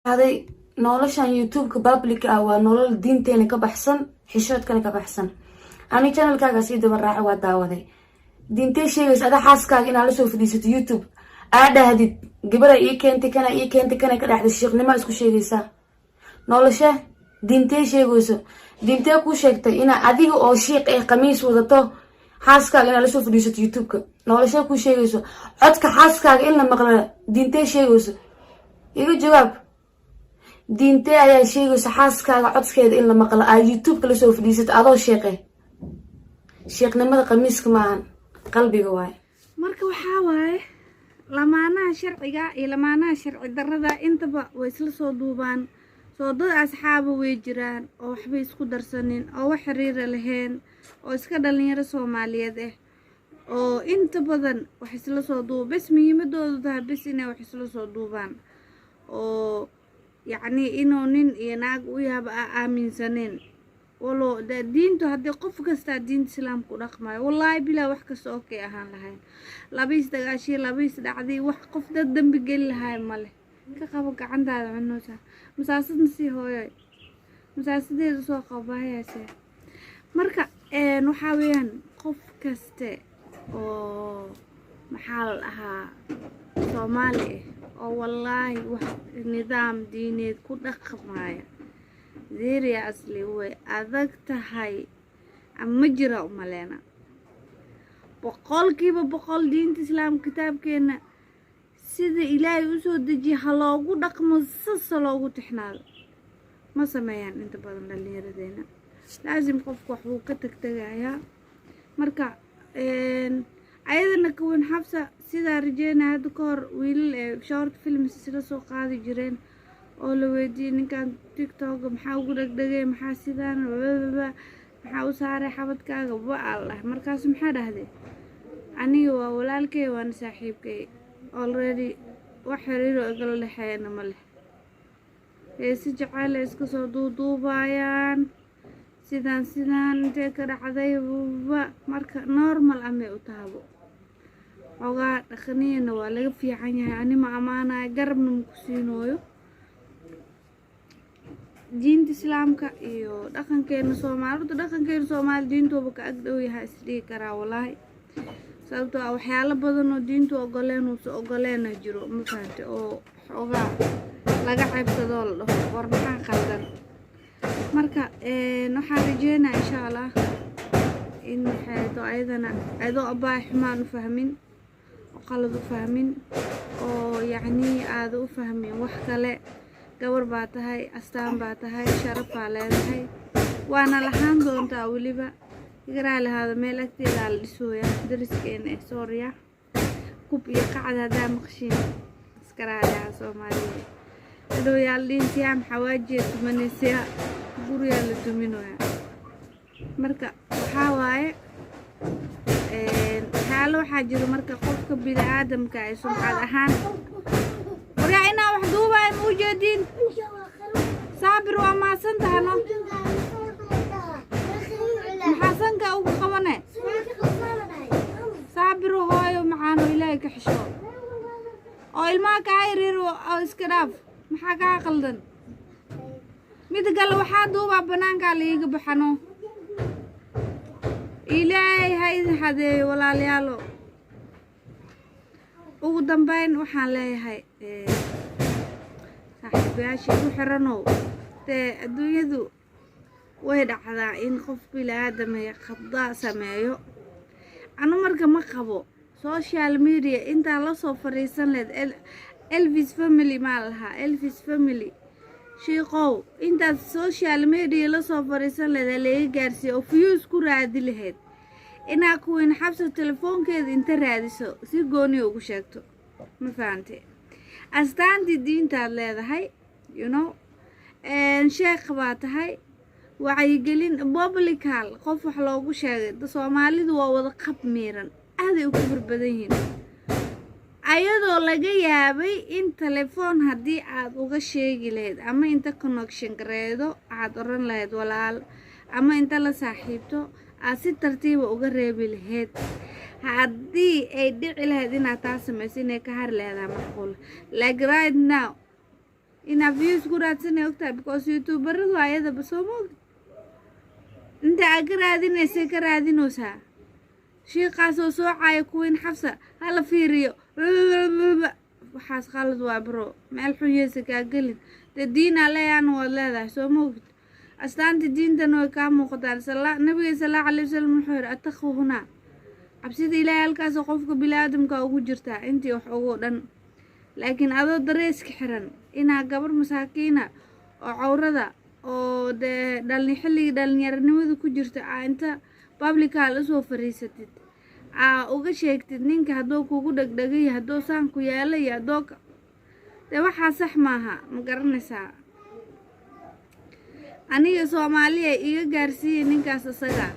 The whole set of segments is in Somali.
هذا نولشان يوتيوب كبابليك أو نولل دين تاني كبحسن حشود كان كبحسن أنا channel كاغا سيدو براعي وداودي دين تي شيء بس هذا حاس كاغ إن على شوف ديسة يوتيوب هذا هدي قبل كنت كنا كده أحد الشيخ نما اسكو شيء ديسة نولشه دين تي شيء بس دين تي كو شيء تي إنا أديه أو شيء قميص وذاته حاس كاغ إن على شوف ديسة يوتيوب نولشه كو شيء بس عدك حاس كاغ إن لما قرر دين تي شيء بس يقول جواب diintee ayaa sheegaysa xaaskaaga codkeeda in la maqlo ay youtube-ka la soo fadhiisat adoo sheeknimada qamiiska maahan qalbiga waaye marka waxaa waaye lamaanaha sharciga iyo lamaanaha sharci darrada intaba way isla soo duubaan soo dad asxaabo way jiraan oo waxba isku darsanin oo wax xiriir lahayn oo iska dhalinyaro Soomaaliyeed oo inta badan wax isla soo duub bas muhiimadoodu tahay bas inay wax isla soo duubaan oo يعني إنه نين يناق وياه آمين سنين ولو ده دينته هدي قف كستا دين سلام كرقمة والله بلا وحكس أوكي أهان لهاي لبيس دقاشي لبيس دعدي وحقف ده الدم بقل لهاي ماله كخبك عند هذا عنه سا مساسد نسي هوي مساسد يسوق باهي سا مركا نحاول قف كستا أو محل أها صومالي oo wallahi wax nidaam diineed ku dhaqmaya deeriya asli way adag tahay ama jira umaleena boqolkiiba boqol diinta islaam kitaabkeena sida ilaahay u soo dejiyo haloogu dhaqmo sasa loogu tixnaado ma sameeyaan inta badan dhalinyaradeena laazim qofku wax uu ka tagtagayaa marka ayadana kuwan xabsa sida rajayna hada koor wiilal short films sida soo qaadi jireen oo la weydiin ninkan TikTok maxaa ugu dhagdhagay maxaa sidaan maxaa u saaray xabadkaaga Allah markaas maxaa dhahday aniga waa walaalkay waan saaxiibkay already wax xiriiro igala leexayna ma leh si jacayl iska soo duuduubayaan sidaan intee ka dhacday marka normal ama u taabo ogaa dhaqaniyana waa laga fiican yahay anima amaanay garabna ku siinooyo diinta islaamka iyo dhaqankeena Soomaali diintooba ka agdhow yahay isdhigi karaa wallahi sababtoo ah waxyaalo badan oo diintu ogoleena jiro ma fahamtay oo ogaa laga qaybsado la dhaho war maxaa qaldan marka waxaan rajeynaa insha Allah in hay'ado ayadana abaa xumaan u fahmin qalad u fahmin oo yani aad u fahmin wax kale gabar baa tahay astaan baa tahay sharaf baa leedahay waana lahaan doontaa waliba igaraa lahaada meel agteeda la dhisooya dariskeena Soomaaliya kub iyo qacad hadaa maqshin iskaraaya Soomaaliya adoo yaaliin siyaam xawaajiye tumanaysiya guriga la duminooya marka waxa waaye حاله حاجر مركا قفك بلا آدم كاي سمعاد أهان وريعنا وحدوبة موجودين صابر وما سنتهنو محاسنك أو خواني صابر وهاي ومعانو إليك حشو أو الماك عايريرو أو اسكراف محاكا قلدن ميد قال وحادوبة بنانكا ليق بحنو إلهي هاي هذا ولا ليالو وقدام بين وحالي هاي صاحبي عشان وحرنو الدنيا ذو وين على إن خف بلا آدم يخضع سمايو أنا مركب ما خبو سوشيال ميديا أنت على صفر يسند إلفيس فاميلي مالها إلفيس فاميلي شيقو انت السوشيال ميديا لسو فريسان لدى جارسي او فيوز كو رادي لهيد انا كوين حبسو تلفون كيد انت راديسو سي قوني اوغو شاكتو مفانتي استان دي دين تاد لدهي شيخ باتهي وعيقلين بوبليكال قف وحلوغو شاكت دا سومالي دو ووضا قب ميران هذا يكبر بدهين ayadoo laga yaabay in telefoon hadii aad uga sheegi lahayd ama inta connection gareedo aad oran lahayd walaal ama inta la saaxiibto aad si tartiib uga reebi lahayd hadii ay dhici lahayd inaad taas sameysay inay ka har leedahay macquul like right now inaa views ku raadsanay ogtahay because youtuberadu ayadaba soo moog inta aad ka raadinaysay ka raadinaysaa shiiqaasoo soocaya kuwiin xafsa hala fiiriyo waxaas qalad waa bro meel xun yeesa kaa gelin dee diinaa leeyaana waad leedahay soo moogid astaanta diintana way kaa muuqataan nabiga sallallahu alayhi wasallam wuxuu yidhi attaqu hunaa cabsida ilaahay halkaasoo qofka bini-aadamka ugu jirtaa intii wax ugu dhan laakiin adoo dareeska xiran inaa gabar masaakiina oo cawrada oo dee xilligii dhalinyaranimada ku jirta aa inta publicaal usoo fariisatid aa uga sheegtid ninka hadduu kugu dhegdhegay hadduu saan ku yeelay haddoo dee waxaa sax maaha ma garanaysaa aniga soomaaliya iga gaarsiiyey ninkaas isaga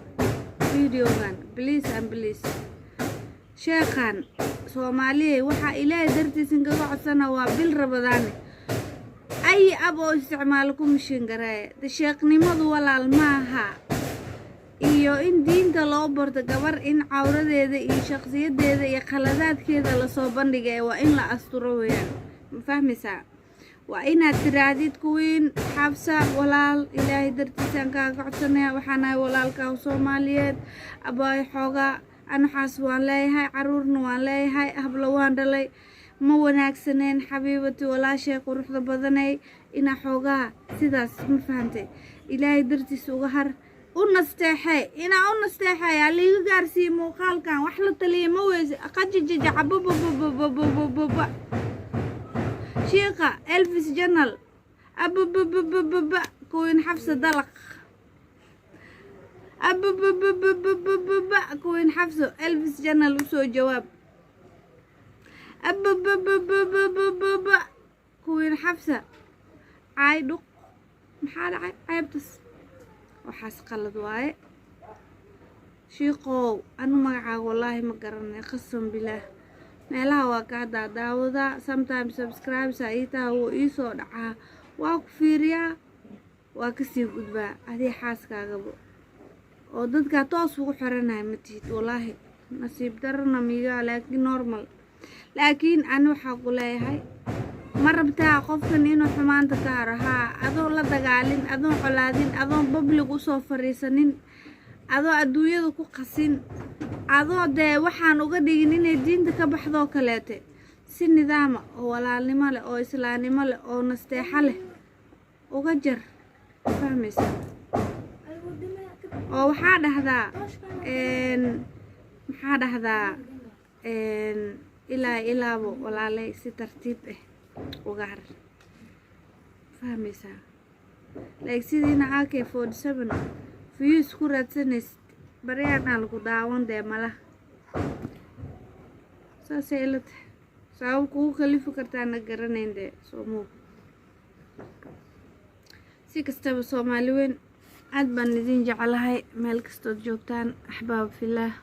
videogan please and please sheekhan soomaaliya waxaa ilaahay dartiisa kaga codsana waa bil rabadaane ay ab oo isticmaalo ku mishin gareeye de sheekhnimadu walaal maaha iyo in diinta loo barto gabar in cawradeeda iyo shakhsiyadeeda iyo khaladaadkeeda lasoo bandhigay waa in la asturo weeyaan ma fahmaysaa waa inaad tiraadid kuwiin xabsa walaal ilaahay dartiisaan kaaga codsanaya waxaanahay walaalkaa soomaaliyeed abaay xoogaa anaxaas waan leeyahay caruurna waan leeyahay hablo waan dhalay ma wanaagsaneen xabiibati walaashay quruxda badanay inaa xoogaa sidaas ma fahantay ilaahay dartiisa uga har u nasteexay inaa u nasteexay aliga gaarsiiye muuqaalkan wax la taliya ma weyse qajijajacabababababababa shiiqa elvis janal abababababa kuwiin xabsa dalaq ababababababa kuwiin xabso elvis janal usoo jawaab ababababababa kuwiin xabsa caay dhuq maxaa dhacay ceebtas waxaas qalad waaye shiiqow anu magacaaga wallaahi ma garanay qasam bilaah meelaha waa kaa daadaawadaa sometimes subscribesa iitaa wuu iisoo dhacaa waa ku fiiriyaa waa kasii gudbaa adii xaaskaagaba oo dadkaa toos ugu xiranaya ma tihid wallaahi nasiib darana miigaa laakiin normal laakiin ani waxaa ku leeyahay ma rabtaa qofkan inuu xumaanta ka haro haa adoon la dagaalin adoon colaadin adoon public usoo fariisanin adoo adduunyada ku qasin adoo dee waxaan uga dhigin inay diinta ka baxdoo kaleete si nidaama oo walaalnimo leh oo islaamnimo leh oo nasteexo leh uga jar fahmaysa oo waxaa dhahdaa ilaabo walaalay si tartiib ah uga har fahmaysaa like sidiina AK47 views ku raadsanaysid baryaanaa lagu daawan dee malaha saasay ila tahay sabab kugu kalifi kartaana garanayn dee soo muug si kastaba soomaali weyn aad baan idin jeclahay meel kastood joogtaan axbaab filaah